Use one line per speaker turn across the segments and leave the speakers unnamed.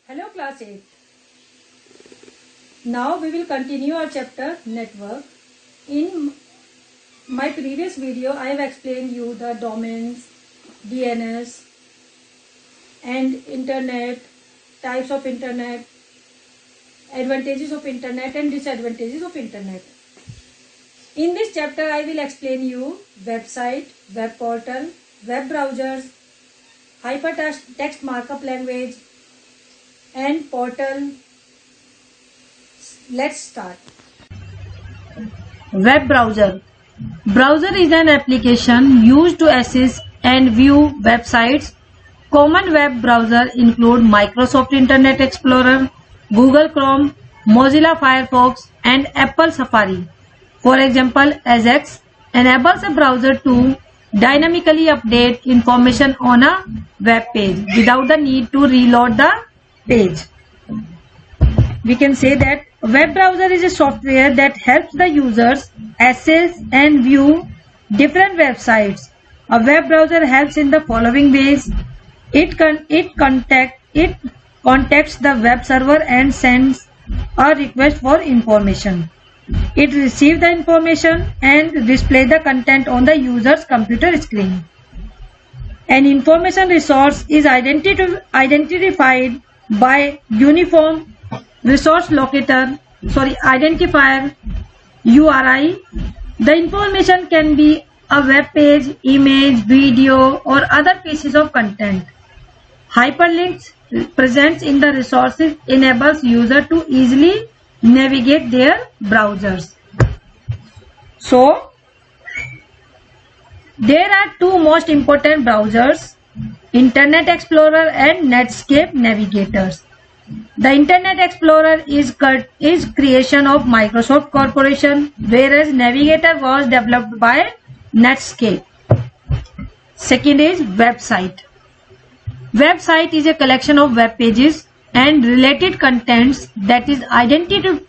Hello class 8. Now we will continue our chapter network. In my previous video I have explained you the domains, DNS and internet, types of internet, advantages of internet and disadvantages of internet. In this chapter I will explain you website, web portal, web browsers, hypertext markup language and portal. Let's start.
Web browser. Browser is an application used to access and view websites. Common web browsers include Microsoft Internet Explorer, Google Chrome, Mozilla Firefox and Apple Safari. For example, Ajax enables a browser to dynamically update information on a web page without the need to reload the page. We can say that a web browser is a software that helps the users access and view different websites. A web browser helps in the following ways. It contacts the web server and sends a request for information. It receives the information and displays the content on the user's computer screen. An information resource is identified by uniform resource identifier URI. The information can be a web page, image, video or other pieces of content. Hyperlinks present in the resources enables user to easily navigate their browsers. So there are two most important browsers, Internet Explorer and Netscape Navigators. The Internet Explorer is creation of Microsoft Corporation, whereas Navigator was developed by Netscape. Second is website. Website is a collection of web pages and related contents that is identified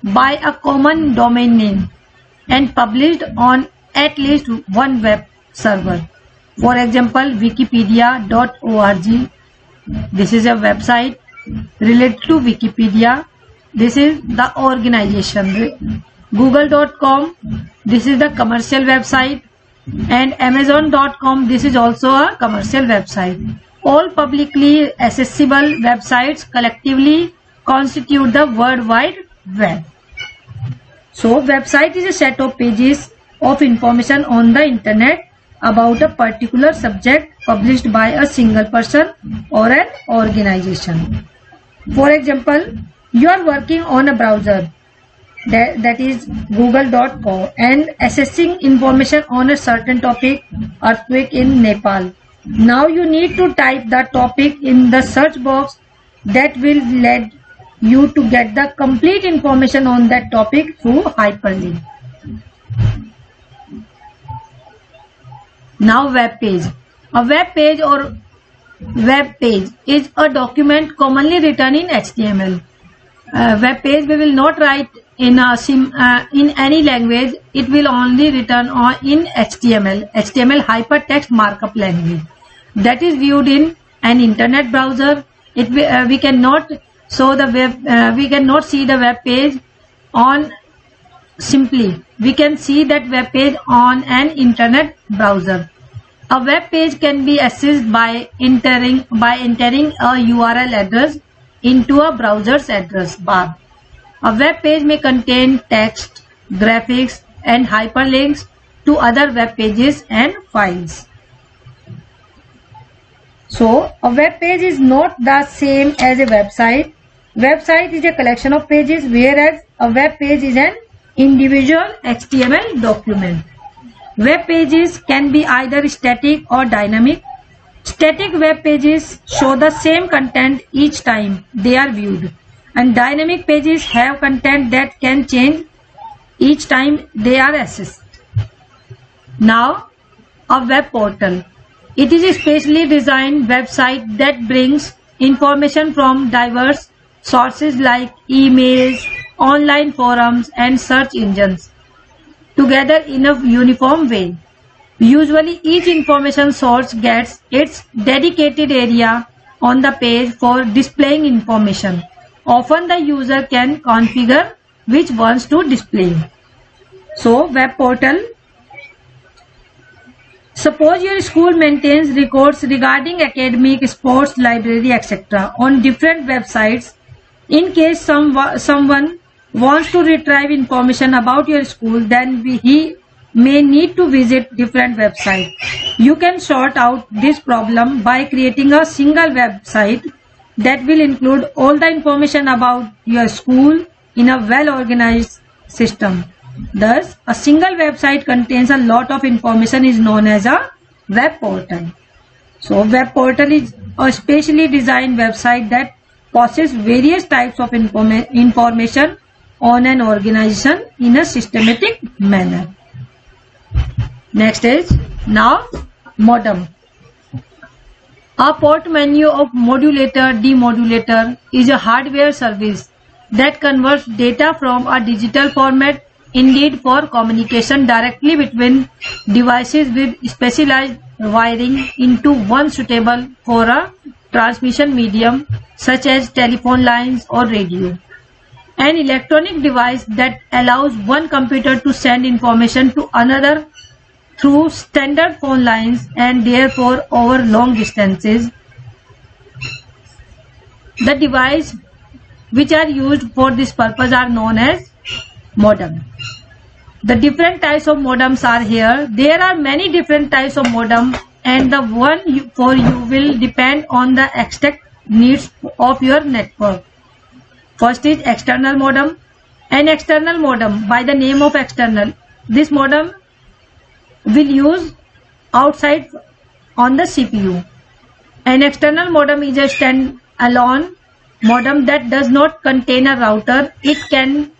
by a common domain name and published on at least one web server. For example, wikipedia.org. This is a website related to Wikipedia. This is the organization. Google.com. This is the commercial website. And Amazon.com. This is also a commercial website. All publicly accessible websites collectively constitute the World Wide Web. So, website is a set of pages of information on the internet about a particular subject published by a single person or an organization. For example, you are working on a browser that is google.com and accessing information on a certain topic, earthquake in Nepal. Now you need to type the topic in the search box that will lead you to get the complete information on that topic through hyperlink. Now web page. A web page or web page is a document commonly written in HTML. Web page we will not write in any language. It will only written in HTML. HTML hypertext markup language that is viewed in an internet browser. We cannot show the web. We cannot see the web page on simply. We can see that web page on an internet browser. A web page can be accessed by entering a URL address into a browser's address bar. A web page may contain text, graphics, and hyperlinks to other web pages and files. So, a web page is not the same as a website. Website is a collection of pages, whereas a web page is an individual HTML document. Web pages can be either static or dynamic. Static web pages show the same content each time they are viewed, and dynamic pages have content that can change each time they are accessed. Now, a web portal. It is a specially designed website that brings information from diverse sources like emails, online forums, and search engines together in a uniform way. Usually each information source gets its dedicated area on the page for displaying information. Often the user can configure which ones to display. So, web portal. Suppose your school maintains records regarding academic, sports, library, etc. on different websites. In case someone wants to retrieve information about your school, then he may need to visit different websites. You can sort out this problem by creating a single website that will include all the information about your school in a well-organized system. Thus, a single website contains a lot of information is known as a web portal. So, web portal is a specially designed website that processes various types of information on an organization in a systematic manner. Next is now modem. A port menu of modulator demodulator is a hardware service that converts data from a digital format, indeed for communication directly between devices with specialized wiring, into one suitable for a transmission medium such as telephone lines or radio. An electronic device that allows one computer to send information to another through standard phone lines and therefore over long distances. The devices which are used for this purpose are known as modem. The different types of modems are here. There are many different types of modem, and the one for you will depend on the exact needs of your network. First is external modem. An external modem by the name of external. This modem will use outside on the CPU. An external modem is a stand-alone modem that does not contain a router. It can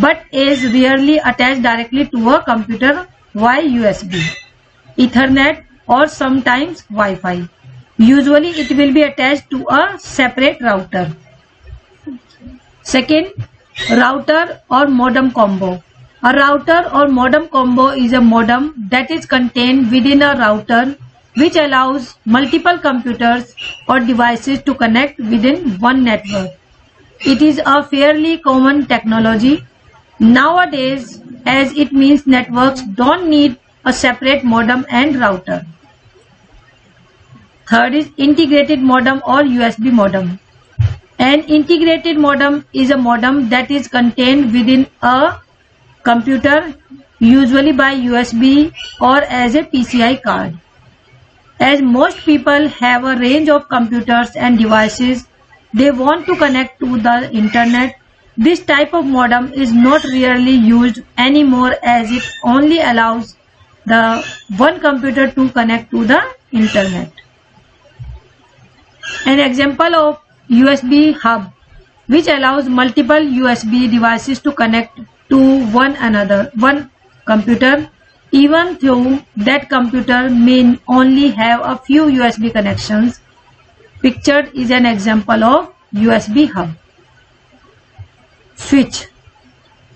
but is rarely attached directly to a computer via USB, Ethernet or sometimes Wi-Fi. Usually it will be attached to a separate router. Second, router or modem combo. A router or modem combo is a modem that is contained within a router which allows multiple computers or devices to connect within one network. It is a fairly common technology nowadays, as it means networks don't need a separate modem and router. Third is integrated modem or USB modem. An integrated modem is a modem that is contained within a computer, usually by USB or as a PCI card. As most people have a range of computers and devices they want to connect to the internet, this type of modem is not really used anymore, as it only allows the one computer to connect to the internet. An example of USB hub, which allows multiple USB devices to connect to one computer, even though that computer may only have a few USB connections. Pictured is an example of USB hub. Switch.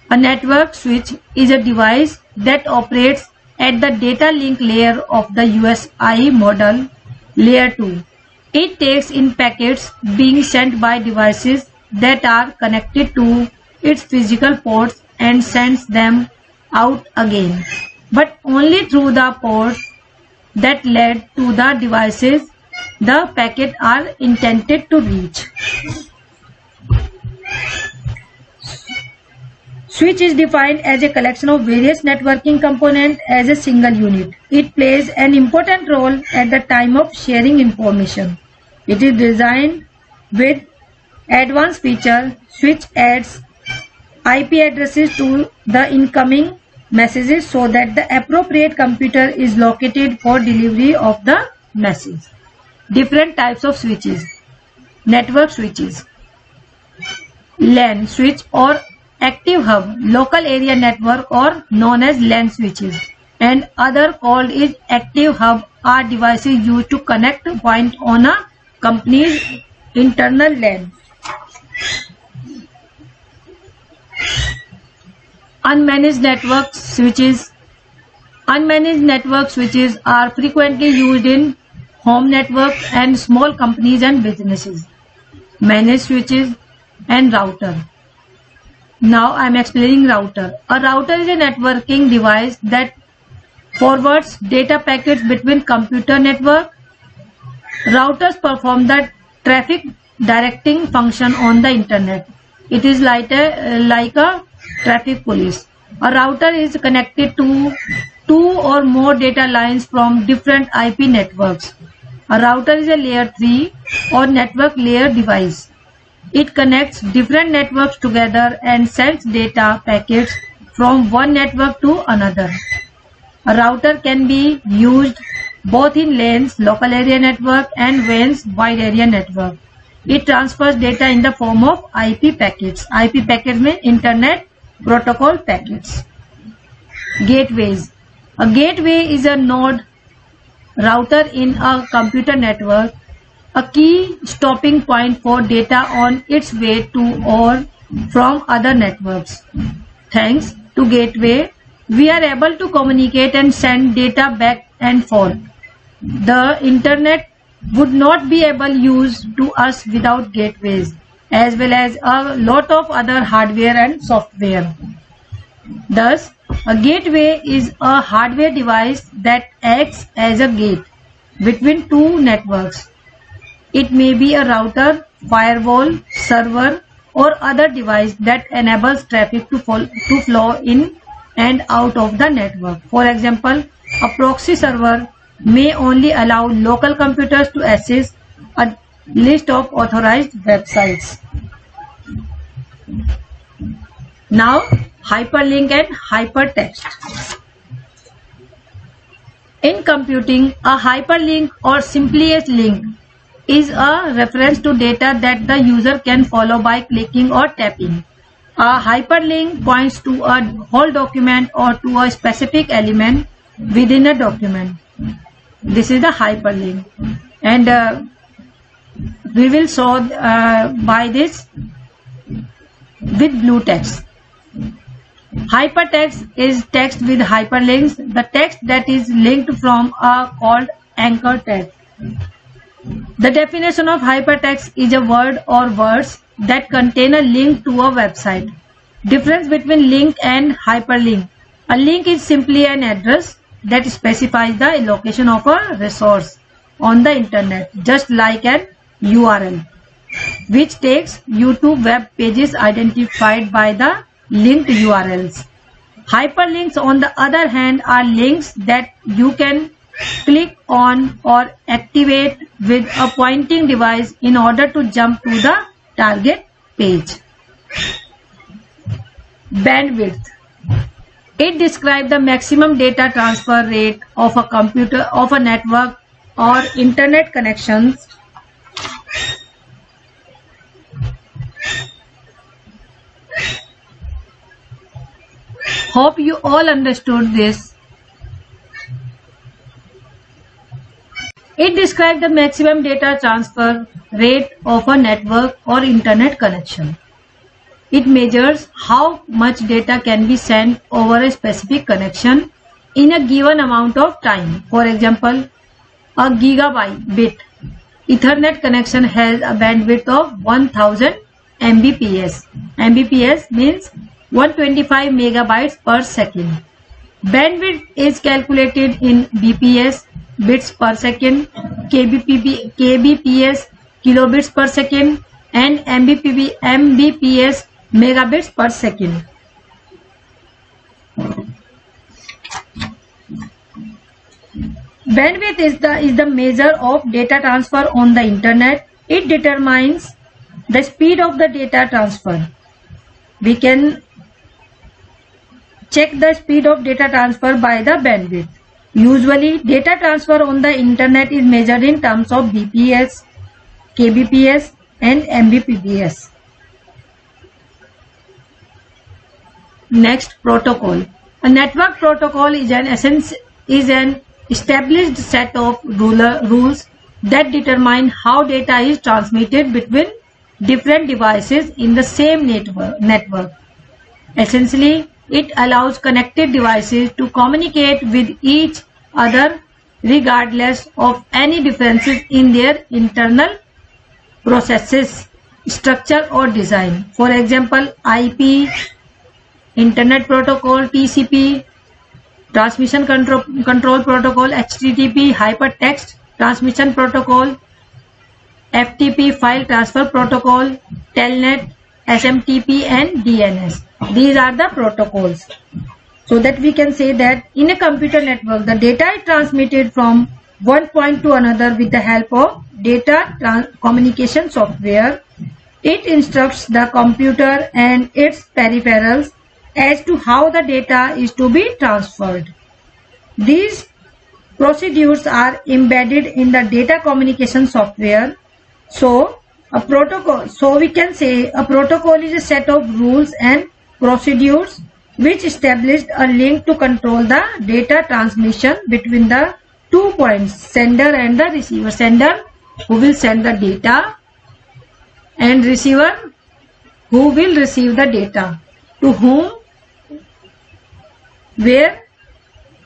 A network switch is a device that operates at the data link layer of the USI model, layer 2. It takes in packets being sent by devices that are connected to its physical ports and sends them out again, but only through the ports that led to the devices the packet are intended to reach. Switch is defined as a collection of various networking components as a single unit. It plays an important role at the time of sharing information. It is designed with advanced feature. Switch adds IP addresses to the incoming messages so that the appropriate computer is located for delivery of the message. Different types of switches. Network switches. LAN switch or active hub, local area network, or known as LAN switches, and other called is active hub, are devices used to connect point on a company's internal LAN. Unmanaged network switches Unmanaged network switches are frequently used in home networks and small companies and businesses. Managed switches and router. Now I am explaining router. A router is a networking device that forwards data packets between computer network. Routers perform the traffic directing function on the internet. It is like a traffic police. A router is connected to two or more data lines from different IP networks. A router is a layer 3 or network layer device. It connects different networks together and sends data packets from one network to another. A router can be used both in LANs, local area network, and WANs, wide area network. It transfers data in the form of IP packets. IP packets mean Internet Protocol packets. Gateways. A gateway is a node router in a computer network, a key stopping point for data on its way to or from other networks. Thanks to gateway, we are able to communicate and send data back and forth. The internet would not be able used to us without gateways, as well as a lot of other hardware and software. Thus, a gateway is a hardware device that acts as a gate between two networks. It may be a router, firewall, server, or other device that enables traffic to flow in and out of the network. For example, a proxy server may only allow local computers to access a list of authorized websites. Now, hyperlink and hypertext. In computing, a hyperlink or simply a link is a reference to data that the user can follow by clicking or tapping. A hyperlink points to a whole document or to a specific element within a document. This is the hyperlink, and we will show by this with blue text. Hypertext is text with hyperlinks. The text that is linked from are called anchor text. The definition of hypertext is a word or words that contain a link to a website. Difference between link and hyperlink. A link is simply an address that specifies the location of a resource on the internet, just like an URL, which takes you to web pages identified by the linked URLs. Hyperlinks, on the other hand, are links that you can click on or activate with a pointing device in order to jump to the target page. Bandwidth. It describes the maximum data transfer rate of a computer, of a network or internet connections Hope you all understood this. It describes the maximum data transfer rate of a network or internet connection. It measures how much data can be sent over a specific connection in a given amount of time. For example, a gigabit Ethernet connection has a bandwidth of 1000 Mbps. Mbps means 125 megabytes per second. Bandwidth is calculated in BPS, bits per second, kbps, kilobits per second, and mbps, megabits per second. Bandwidth is the measure of data transfer on the internet. It determines the speed of the data transfer. We can check the speed of data transfer by the bandwidth. Usually, data transfer on the internet is measured in terms of BPS, kbps, and mbps. Next, protocol. A network protocol is an established set of rules that determine how data is transmitted between different devices in the same network. Essentially, it allows connected devices to communicate with each other regardless of any differences in their internal processes, structure or design. For example, IP, Internet Protocol, TCP, Transmission Control Protocol, HTTP, Hypertext Transmission Protocol, FTP, File Transfer Protocol, Telnet, SMTP and DNS. These are the protocols. So that we can say that in a computer network, the data is transmitted from one point to another with the help of data communication software. It instructs the computer and its peripherals as to how the data is to be transferred. These procedures are embedded in the data communication software. So we can say a protocol is a set of rules and procedures which established a link to control the data transmission between the 2 points, sender and the receiver. Sender who will send the data and receiver who will receive the data, to whom, where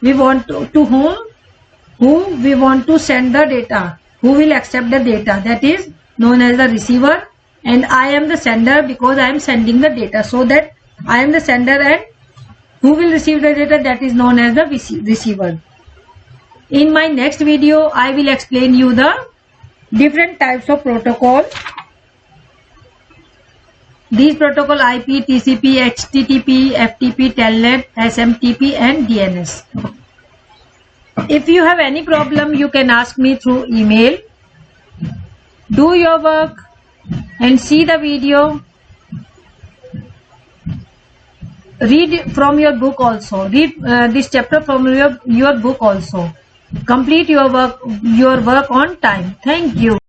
we want to who we want to send the data, who will accept the data, that is known as the receiver, and I am the sender because I am sending the data, so that I am the sender, and who will receive the data, that is known as the receiver. In my next video, I will explain you the different types of protocol. These protocol IP, TCP, HTTP, FTP, Telnet, SMTP and DNS. If you have any problem, you can ask me through email. Do your work and see the video. Read from your book also. Read this chapter from your book also. Complete your work on time. Thank you.